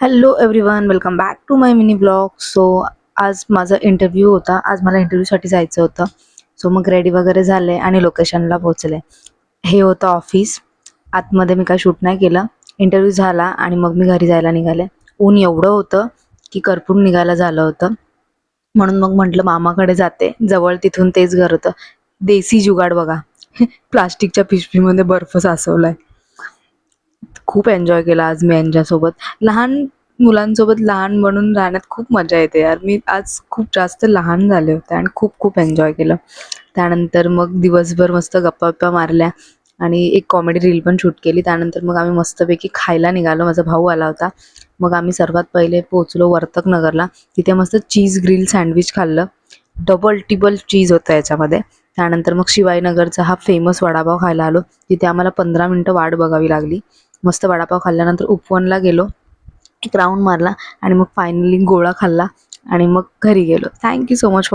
Hello everyone, welcome back to my mini blog. So आज माझा interview होता. आज मला इंटरव्ह्यूसाठी जायचं होतं. सो मग रेडी वगैरे झाले आणि लोकेशनला पोहोचले. हे होतं ऑफिस. आतमध्ये मी काय शूट नाही केलं. इंटरव्ह्यू झाला आणि मग मी घरी जायला निघाले. ऊन एवढं होतं की करपून निघायला झालं होतं. म्हणून मग म्हटलं मामाकडे जाते. जवळ तिथून तेच घर होतं. देसी जुगाड बघा. प्लास्टिकच्या पिशवीमध्ये बर्फ साचवलाय. खूप एन्जॉय केला आज मी यांच्यासोबत. लहान मुलांसोबत लहान बनून राहण्यात खूप मजा येते यार. मी आज खूप जास्त लहान झाले होते आणि खूप खूप एन्जॉय केलं. त्यानंतर मग दिवसभर मस्त गप्पा मारल्या आणि एक कॉमेडी रील पण शूट केली. त्यानंतर मग आम्ही मस्तपैकी खायला निघालो. माझा भाऊ आला होता. मग आम्ही सर्वात पहिले पोहोचलो वर्तक नगरला. तिथे मस्त चीज ग्रिल सँडविच खाल्लं. डबल टिबल चीज होतं याच्यामध्ये. त्यानंतर मग शिवाजीनगरचा हा फेमस वडापाव खायला आलो. तिथे आम्हाला 15 मिनटं वाट बघावी लागली. मस्त वडापाव खाल्ल्यानंतर उपवनला गेलो. एक राऊंड मारला आणि मग फायनली गोळा खाल्ला आणि मग घरी गेलो. Thank you so much for